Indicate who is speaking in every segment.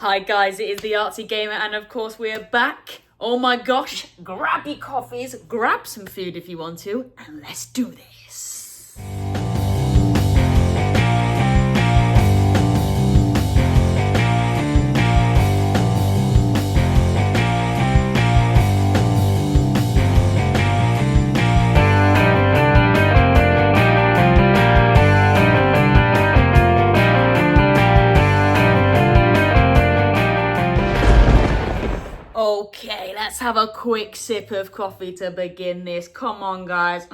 Speaker 1: Hi guys, it is the Artsy Gamer and of course we're back. Oh my gosh, grab your coffees, grab some food if you want to, and let's do this. Okay, let's have a quick sip of coffee to begin this. Come on, guys.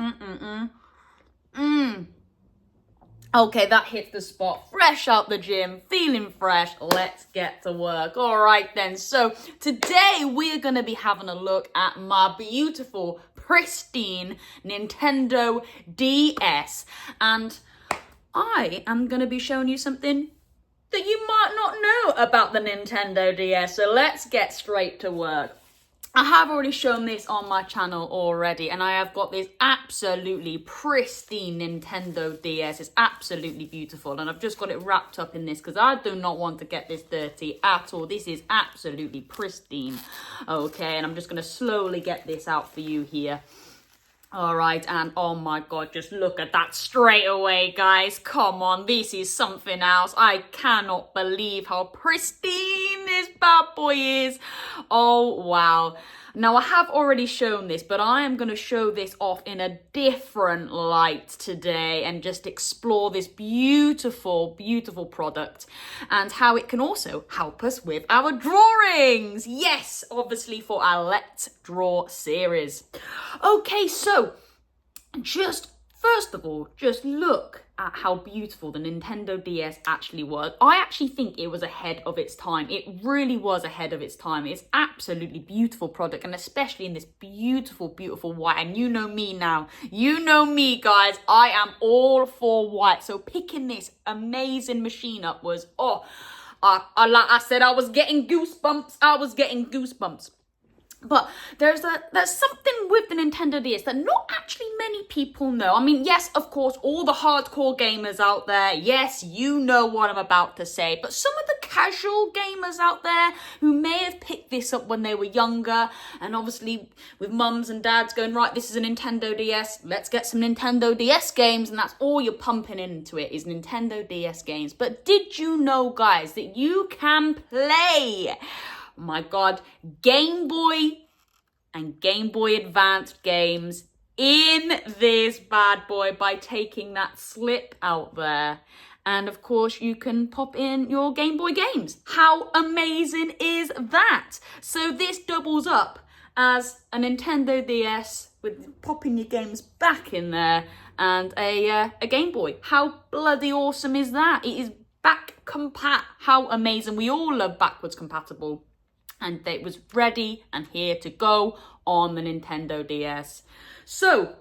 Speaker 1: Okay, that hits the spot. Fresh out the gym, feeling fresh. Let's get to work. All right, then. So today we're going to be having a look at my beautiful, pristine Nintendo DS. And I am going to be showing you something that you might not know about the Nintendo DS. So let's get straight to work. I have already shown this on my channel already, and I have got this absolutely pristine Nintendo DS. It's absolutely beautiful, and I've just got it wrapped up in this because I do not want to get this dirty at all. This is absolutely pristine. Okay, and I'm just going to slowly get this out for you here. All right, and oh my god, just look at that straight away, guys. Come on, this is something else. I cannot believe how pristine this bad boy is. Oh, wow. Now, I have already shown this, but I am going to show this off in a different light today and just explore this beautiful, beautiful product and how it can also help us with our drawings. Yes, obviously for our Let's Draw series. Okay, so just first of all, just look at how beautiful the Nintendo DS actually was. I actually think it was ahead of its time. It really was ahead of its time. It's absolutely beautiful product, and especially in this beautiful, beautiful white. And you know me now. You know me, guys. I am all for white. So picking this amazing machine up was, like I said, I was getting goosebumps. I was getting goosebumps. But there's something with the Nintendo DS that not actually many people know. I mean, yes, of course, all the hardcore gamers out there, yes, you know what I'm about to say. But some of the casual gamers out there who may have picked this up when they were younger, and obviously with mums and dads going, right, this is a Nintendo DS, let's get some Nintendo DS games, and that's all you're pumping into it is Nintendo DS games. But did you know, guys, that you can play, my god, Game Boy and Game Boy Advance games in this bad boy by taking that slip out there. And of course, you can pop in your Game Boy games. How amazing is that? So this doubles up as a Nintendo DS with popping your games back in there and a Game Boy. How bloody awesome is that? It is back compat. How amazing. We all love backwards compatible. And it was ready and here to go on the Nintendo DS. So,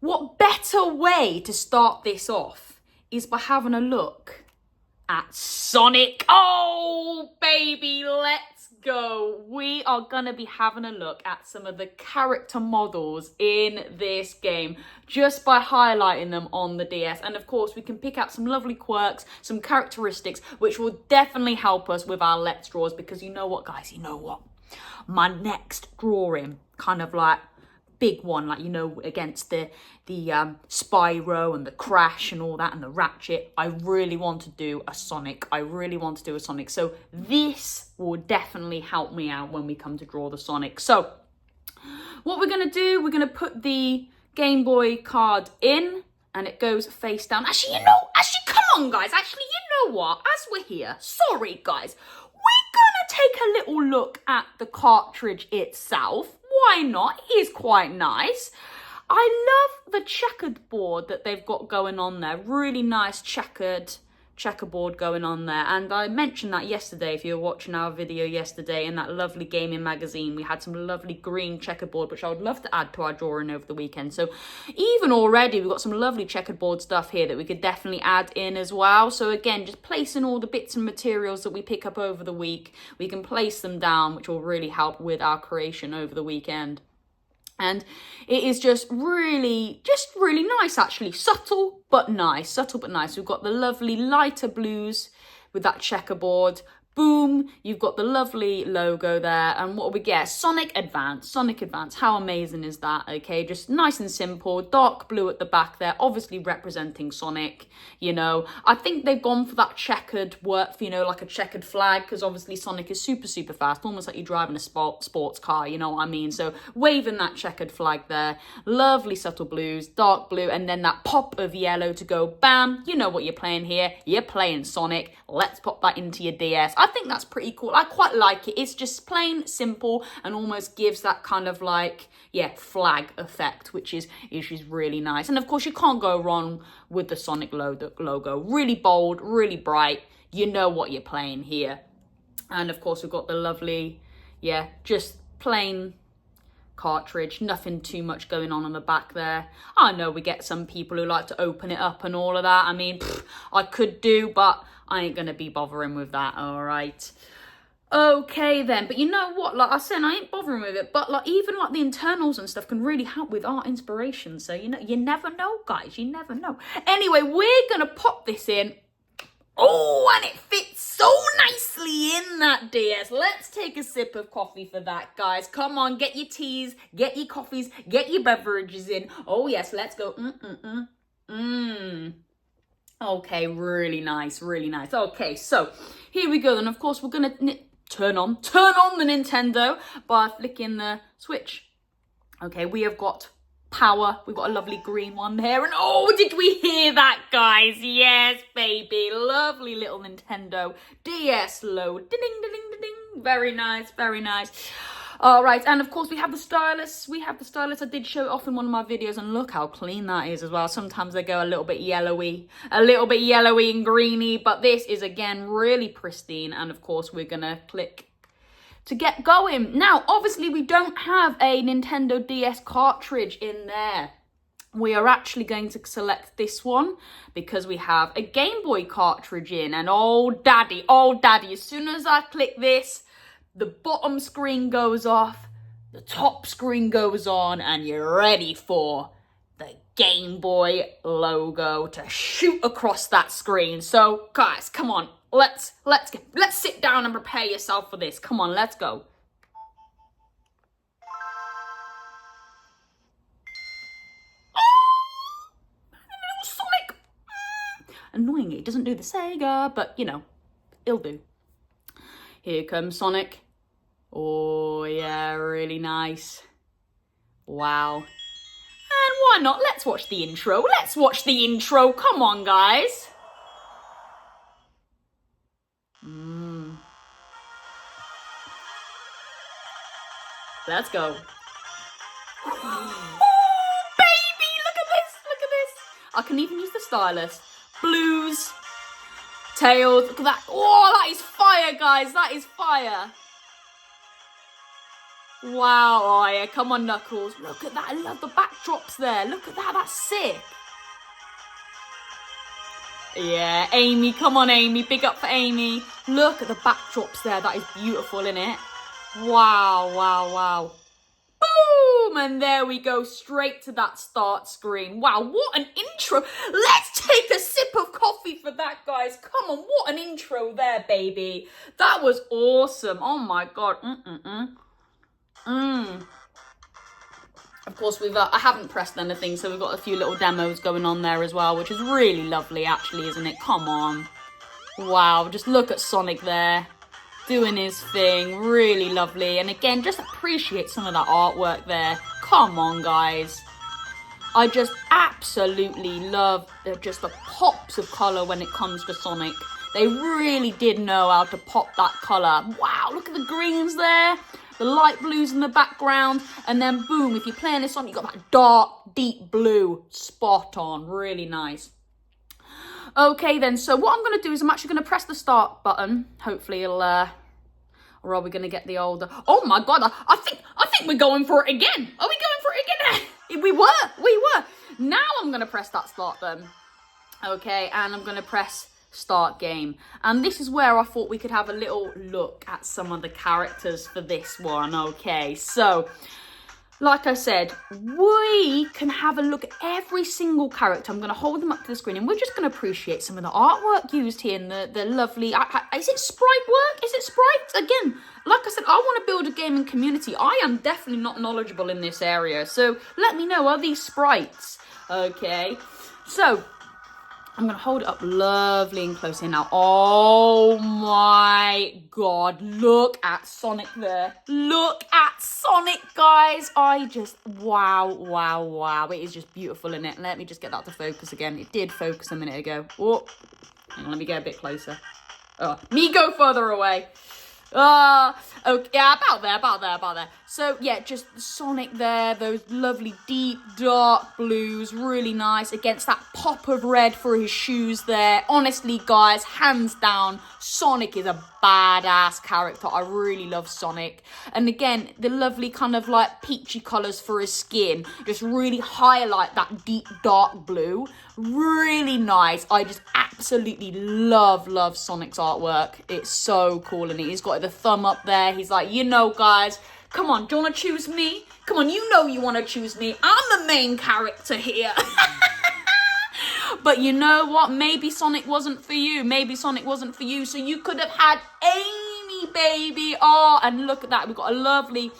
Speaker 1: what better way to start this off is by having a look at Sonic. Oh, baby, let's go. We are going to be having a look at some of the character models in this game just by highlighting them on the DS. And of course, we can pick out some lovely quirks, some characteristics, which will definitely help us with our Let's Draws, because you know what, guys, you know what? My next drawing, kind of like big one, like, you know, against the Spyro and the Crash and all that and the Ratchet, I really want to do a Sonic. So this will definitely help me out when we come to draw the Sonic. So what we're going to do, we're going to put the Game Boy card in and it goes face down. Actually, come on, guys. Actually, you know what? As we're here, sorry, guys, we're going to take a little look at the cartridge itself. Why not? It is quite nice. I love the checkered board that they've got going on there. Really nice checkerboard going on there. And I mentioned that yesterday, if you were watching our video yesterday in that lovely gaming magazine, we had some lovely green checkerboard, which I would love to add to our drawing over the weekend. So even already, we've got some lovely checkerboard stuff here that we could definitely add in as well. So again, just placing all the bits and materials that we pick up over the week, we can place them down, which will really help with our creation over the weekend. And it is just really nice, actually. Subtle but nice. We've got the lovely lighter blues with that checkerboard, Boom, you've got the lovely logo there. And what we get? Sonic Advance. Sonic Advance. How amazing is that? Okay, just nice and simple. Dark blue at the back there, obviously representing Sonic, you know. I think they've gone for that checkered work, you know, like a checkered flag, because obviously Sonic is super, super fast, almost like you're driving a sports car, you know what I mean? So waving that checkered flag there. Lovely subtle blues, dark blue, and then that pop of yellow to go bam. You know what you're playing here. You're playing Sonic. Let's pop that into your DS. I think that's pretty cool. I quite like it. It's just plain simple and almost gives that kind of like, yeah, flag effect, which is really nice. And of course, you can't go wrong with the Sonic logo. Really bold, really bright. You know what you're playing here. And of course, we've got the lovely, yeah, just plain cartridge, nothing too much going on the back there. I know we get some people who like to open it up and all of that. I mean, I could do, but I ain't gonna be bothering with that. All right, okay then. But you know what, like I said, I ain't bothering with it, but like even like the internals and stuff can really help with art inspiration. So you know, you never know, guys, you never know. Anyway, we're gonna pop this in. Oh, and it fits so nicely in that DS. Let's take a sip of coffee for that, guys. Come on, get your teas, get your coffees, get your beverages in. Oh, yes, let's go. Okay, really nice, really nice. Okay, so here we go. Then, of course, we're going to turn on the Nintendo by flicking the switch. Okay, we have got power. We've got a lovely green one there. And oh, did we hear that, guys? Yes, baby. Lovely little Nintendo DS load. Ding, ding, ding, ding, ding. Very nice, very nice. All right, and of course we have the stylus. I did show it off in one of my videos, and look how clean that is as well. Sometimes they go a little bit yellowy and greeny, but this is again really pristine. And of course we're gonna click to get going. Now, obviously we don't have a Nintendo DS cartridge in there. We are actually going to select this one because we have a Game Boy cartridge in. And oh daddy, as soon as I click this, the bottom screen goes off, the top screen goes on, and you're ready for the Game Boy logo to shoot across that screen. So guys, come on, let's sit down and prepare yourself for this. Come on, let's go. Sonic. Annoyingly, it doesn't do the Sega, but you know, it'll do. Here comes Sonic. Oh yeah, really nice. Wow. And why not? Let's watch the intro. Come on, guys. Let's go. Oh, baby, look at this. I can even use the stylus. Blues, tails, look at that. Oh, that is fire, guys. That is fire. Wow, oh yeah, come on, Knuckles. Look at that, I love the backdrops there. Look at that, that's sick. Yeah, Amy, come on, Amy. Big up for Amy. Look at the backdrops there. That is beautiful, isn't it? Wow. Boom! And there we go, straight to that start screen. Wow, what an intro. Let's take a sip of coffee for that, guys. Come on, what an intro there, baby. That was awesome. Oh, my God. Of course, I haven't pressed anything, so we've got a few little demos going on there as well, which is really lovely, actually, isn't it? Come on. Wow, just look at Sonic there, doing his thing. Really lovely. And again, just appreciate some of that artwork there. Come on, guys. I just absolutely love just the pops of colour when it comes to Sonic. They really did know how to pop that colour. Wow, look at the greens there. The light blues in the background, and then boom, if you're playing this on, you've got that dark, deep blue, spot on, really nice. Okay then, so what I'm going to do is I'm actually going to press the start button. Hopefully it'll, or are we going to get the older? Oh my God, I think we're going for it again. Are we going for it again? We were. Now I'm going to press that start button. Okay, and I'm going to press start game, and this is where I thought we could have a little look at some of the characters for this one. Okay, so like I said, we can have a look at every single character. I'm going to hold them up to the screen, and we're just going to appreciate some of the artwork used here in the lovely, is it sprite work? Is again, like I said, I want to build a gaming community. I am definitely not knowledgeable in this area. So let me know, are these sprites? Okay. So I'm going to hold it up lovely and close here now. Oh my God. Look at Sonic there. Look at Sonic, guys. Wow, wow, wow. It is just beautiful, isn't it? Let me just get that to focus again. It did focus a minute ago. Oh, hang on, let me get a bit closer. Oh, me go further away. Okay, yeah, about there. So, yeah, just Sonic there, those lovely deep, dark blues, really nice, against that pop of red for his shoes there. Honestly, guys, hands down, Sonic is a badass character. I really love Sonic. And again, the lovely kind of like peachy colours for his skin just really highlight that deep, dark blue. Really nice. I just absolutely love Sonic's artwork. It's so cool, and he's got the thumb up there. He's like, you know, guys, come on, do you want to choose me? Come on, you know you want to choose me. I'm the main character here. But you know what? Maybe Sonic wasn't for you. Maybe Sonic wasn't for you. So you could have had Amy, baby. Oh, and look at that. We've got a lovely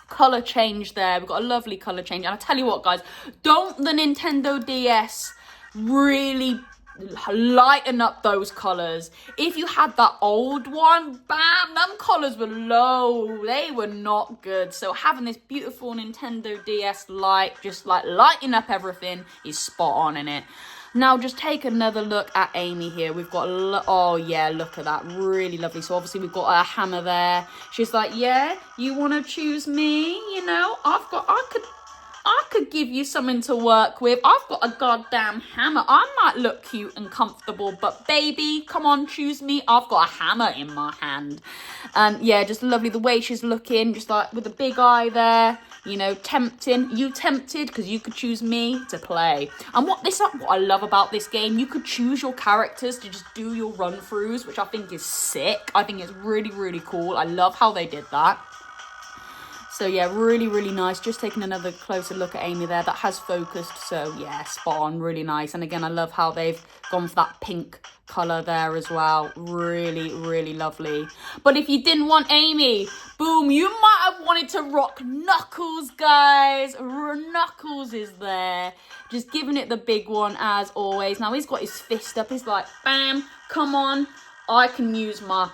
Speaker 1: color change there. We've got a lovely color change. And I tell you what, guys, don't the Nintendo DS really lighten up those colors? If you had that old one, bam, them colors were low. They were not good. So having this beautiful Nintendo DS light, just like lighting up everything, is spot on in it. Now just take another look at Amy here. We've got, oh yeah, look at that, really lovely. So obviously we've got a hammer there. She's like, yeah, you want to choose me? You know, I could give you something to work with. I've got a goddamn hammer. I might look cute and comfortable, but baby, come on, choose me. I've got a hammer in my hand. And yeah, just lovely the way she's looking, just like with a big eye there, you know, tempting. You tempted because you could choose me to play. And what I love about this game, you could choose your characters to just do your run-throughs, which I think is sick. I think it's really, really cool. I love how they did that. So yeah, really, really nice. Just taking another closer look at Amy there. That has focused. So yeah, spot on. Really nice. And again, I love how they've gone for that pink colour there as well. Really, really lovely. But if you didn't want Amy, boom, you might have wanted to rock Knuckles, guys. Knuckles is there. Just giving it the big one as always. Now he's got his fist up. He's like, bam, come on. I can use my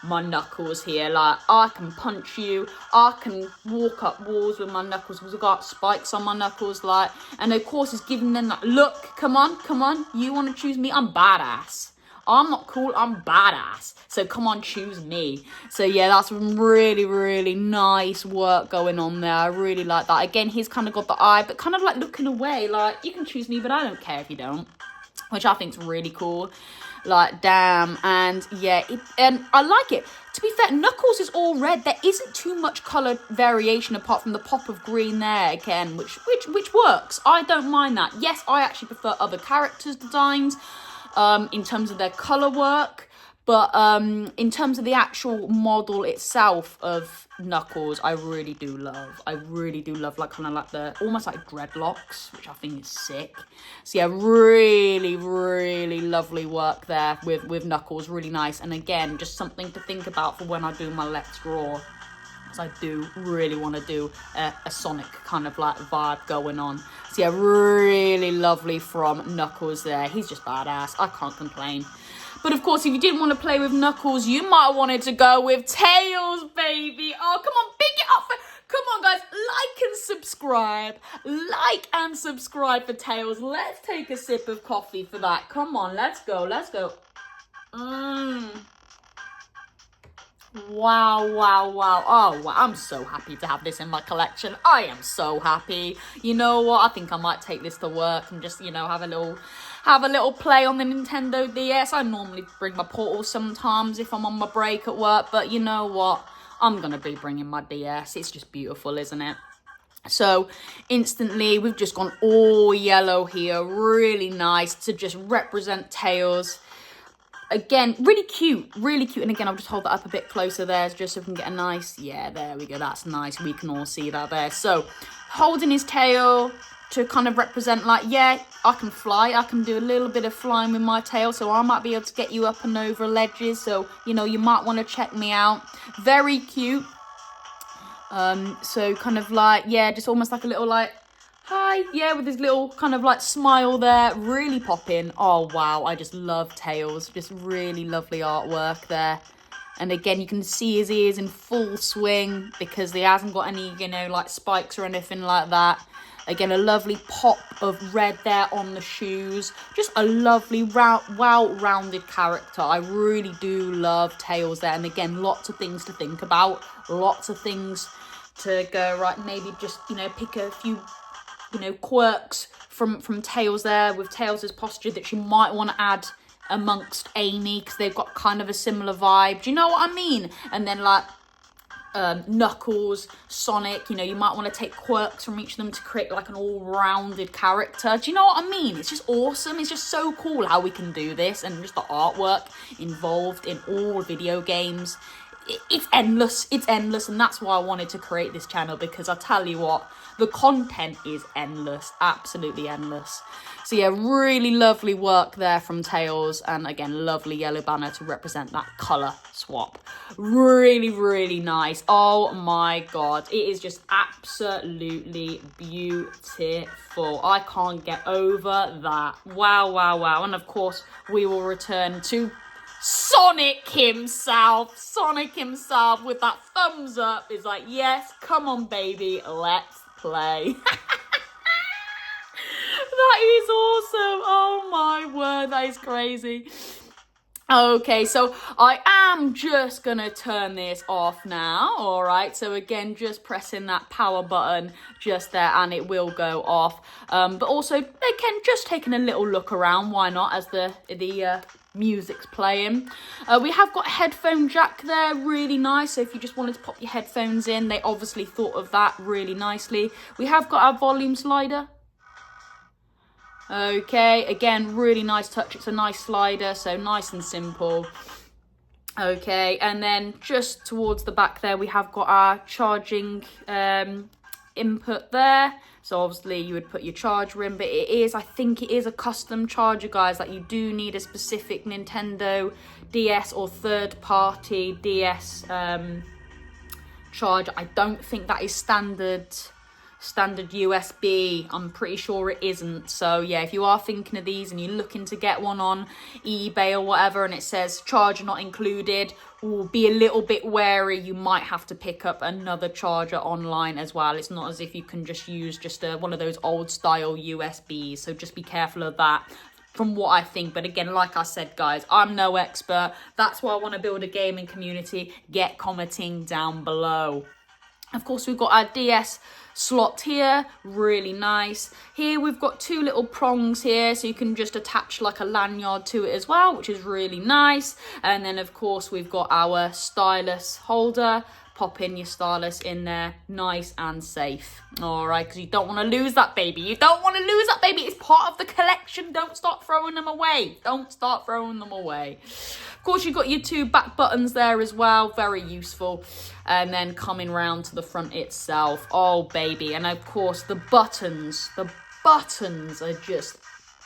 Speaker 1: Knuckles here. Like, I can punch you, I can walk up walls with my knuckles because I've got spikes on my knuckles, like, and of course it's giving them that look. Come on, you want to choose me? I'm badass. I'm not cool, I'm badass, so come on, choose me. So yeah, that's some really, really nice work going on there. I really like that. Again, he's kind of got the eye, but kind of like looking away, like, you can choose me, but I don't care if you don't, which I think is really cool. Like, damn. And yeah, and I like it. To be fair, Knuckles is all red. There isn't too much color variation apart from the pop of green there again, which works. I don't mind that. Yes, I actually prefer other characters' designs in terms of their color work, but in terms of the actual model itself of Knuckles, I really do love. Like, kind of like the almost like dreadlocks, which I think is sick. So yeah, really, really lovely work there with Knuckles. Really nice. And again, just something to think about for when I do my Let's Draw, because I do really want to do a Sonic kind of like vibe going on. So yeah, really lovely from Knuckles there. He's just badass. I can't complain. But of course, if you didn't want to play with Knuckles, you might have wanted to go with Tails, baby. Oh, come on, big it up. Come on, guys, like and subscribe. Like and subscribe for Tails. Let's take a sip of coffee for that. Come on, let's go. Wow. Oh, wow. I'm so happy to have this in my collection. I am so happy. You know what? I think I might take this to work and just, you know, have a little play on the Nintendo DS. I normally bring my Portal sometimes if I'm on my break at work, but you know what? I'm going to be bringing my DS. It's just beautiful, isn't it? So instantly, we've just gone all yellow here. Really nice to just represent Tails. Again, really cute. And again, I'll just hold that up a bit closer there just so we can get a nice, yeah, there we go. That's nice. We can all see that there. So holding his tail, to kind of represent like, yeah, I can fly. I can do a little bit of flying with my tail. So I might be able to get you up and over ledges. So, you know, you might want to check me out. Very cute. So kind of like, yeah, just almost like a little like, hi, yeah, with his little kind of like smile there, really popping. Oh, wow, I just love Tails. Just really lovely artwork there. And again, you can see his ears in full swing because he hasn't got any, you know, like spikes or anything like that. Again, a lovely pop of red there on the shoes. Just a lovely, well-rounded character. I really do love Tails there. And again, lots of things to think about. Lots of things to go, right, maybe just, you know, pick a few, you know, quirks from Tails there with Tails' posture that you might want to add amongst Amy because they've got kind of a similar vibe. Do you know what I mean? And then like Knuckles, Sonic, you know, you might want to take quirks from each of them to create like an all-rounded character. Do you know what I mean? It's just awesome. It's just so cool how we can do this, and just the artwork involved in all video games. It's endless. It's endless, and that's why I wanted to create this channel, because I tell you what, the content is endless, absolutely endless. So yeah, really lovely work there from Tails, and again, lovely yellow banner to represent that colour swap. Really, really nice. Oh my god, it is just absolutely beautiful. I can't get over that. Wow, wow, wow. And of course, we will return to Sonic himself. Sonic himself with that thumbs up is like, yes, come on, baby, let's play. That is awesome. Oh my word, that is crazy. Okay, so I am just gonna turn this off now. All right, so again, just pressing that power button just there and it will go off. But also, again, just taking a little look around, why not, as the music's playing. We have got a headphone jack there, really nice. So if you just wanted to pop your headphones in, they obviously thought of that really nicely. We have got our volume slider. Okay, again, really nice touch. It's a nice slider, so nice and simple. Okay, and then just towards the back there, we have got our charging input there. So obviously you would put your charger in, but it is, I think it is a custom charger, guys. Like, you do need a specific Nintendo DS or third-party DS charger. I don't think that is standard USB. I'm pretty sure it isn't. So yeah, if you are thinking of these and you're looking to get one on eBay or whatever and it says charger not included, be a little bit wary. You might have to pick up another charger online as well. It's not as if you can just use one of those old style USBs, so just be careful of that, from what I think. But again, like I said, guys, I'm no expert. That's why I want to build a gaming community. Get commenting down below. Of course, we've got our DS slot here, really nice. Here we've got two little prongs here, so you can just attach like a lanyard to it as well, which is really nice. And then of course we've got our stylus holder. Pop in your stylus in there, nice and safe. All right, because you don't want to lose that baby. You don't want to lose that baby. It's part of the collection. Don't start throwing them away. Don't start throwing them away. Of course, you've got your two back buttons there as well. Very useful. And then coming round to the front itself. Oh, baby. And of course, the buttons are just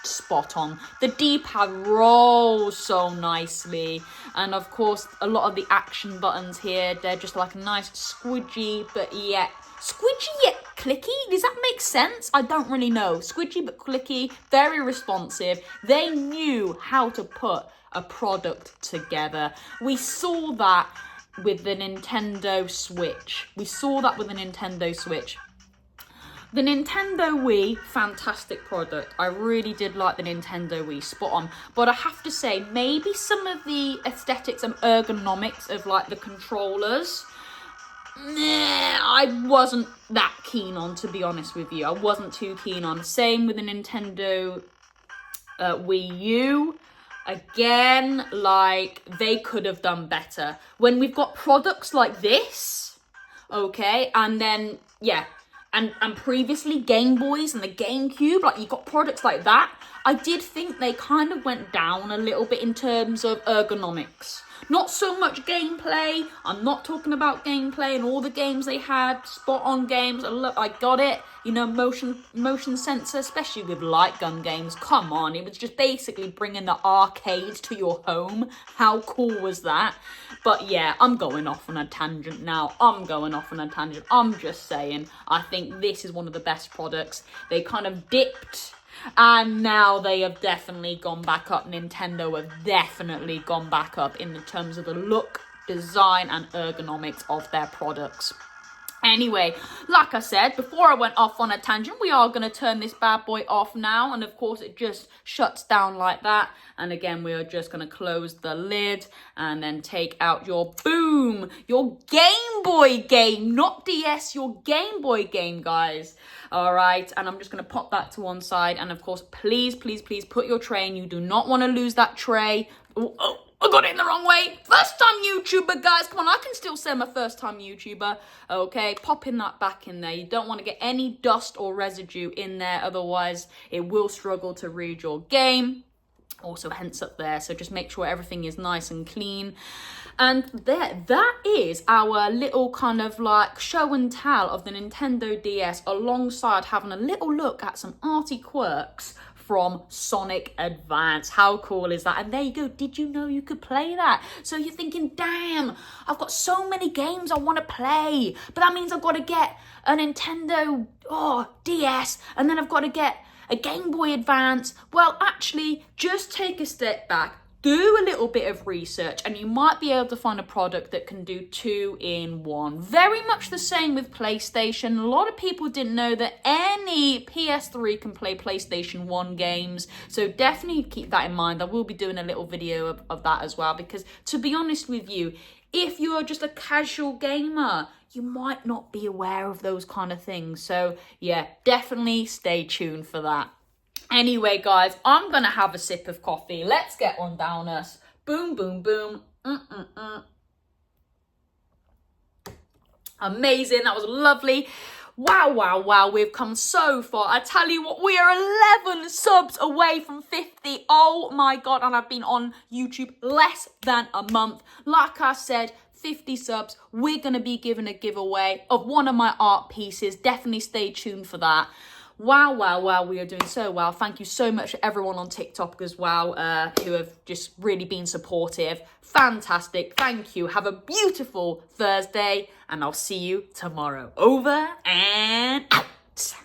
Speaker 1: spot on. The D-pad rolls so nicely, and of course a lot of the action buttons here, they're just like a nice squidgy but yet clicky. Does that make sense? I don't really know. Squidgy but clicky, very responsive. They knew how to put a product together. We saw that with the Nintendo Switch. The Nintendo Wii, fantastic product. I really did like the Nintendo Wii, spot on. But I have to say, maybe some of the aesthetics and ergonomics of like the controllers, I wasn't that keen on, to be honest with you. I wasn't too keen on. Same with the Nintendo Wii U. Again, like, they could have done better. When we've got products like this, okay, and then, yeah, and previously Game Boys and the GameCube, like, you got products like that, I did think they kind of went down a little bit in terms of ergonomics. Not so much gameplay. I'm not talking about gameplay and all the games they had, spot on games. I got it. You know, motion sensor, especially with light gun games. Come on, it was just basically bringing the arcade to your home. How cool was that? But yeah, I'm going off on a tangent now. I'm just saying, I think this is one of the best products. They kind of dipped, and now they have definitely gone back up. Nintendo have definitely gone back up in terms of the look, design, and ergonomics of their products. Anyway, like I said, before I went off on a tangent, we are going to turn this bad boy off now. And of course, it just shuts down like that. And again, we are just going to close the lid and then take out your your Game Boy game, not DS, your Game Boy game, guys. All right. And I'm just going to pop that to one side. And of course, please, please, please put your tray in. You do not want to lose that tray. Oh, I got it in the wrong way. First time YouTuber, guys. Come on, I can still say I'm a first time YouTuber. Okay, popping that back in there. You don't want to get any dust or residue in there. Otherwise, it will struggle to read your game. Also, hence up there. So just make sure everything is nice and clean. And that is our little kind of like show and tell of the Nintendo DS, alongside having a little look at some arty quirks from Sonic Advance. How cool is that? And there you go. Did you know you could play that? So you're thinking, damn, I've got so many games I want to play, but that means I've got to get a Nintendo DS, and then I've got to get a Game Boy Advance. Well, actually, just take a step back. Do a little bit of research and you might be able to find a product that can do 2 in 1. Very much the same with PlayStation. A lot of people didn't know that any PS3 can play PlayStation 1 games. So definitely keep that in mind. I will be doing a little video of that as well, because to be honest with you, if you are just a casual gamer, you might not be aware of those kind of things. So yeah, definitely stay tuned for that. Anyway, guys, I'm going to have a sip of coffee. Let's get on down us. Boom, boom, boom. Amazing. That was lovely. Wow, wow, wow. We've come so far. I tell you what, we are 11 subs away from 50. Oh, my God. And I've been on YouTube less than a month. Like I said, 50 subs. We're going to be giving a giveaway of one of my art pieces. Definitely stay tuned for that. Wow, wow, wow, we are doing so well. Thank you so much to everyone on TikTok as well, who have just really been supportive. Fantastic. Thank you. Have a beautiful Thursday, and I'll see you tomorrow. Over and out.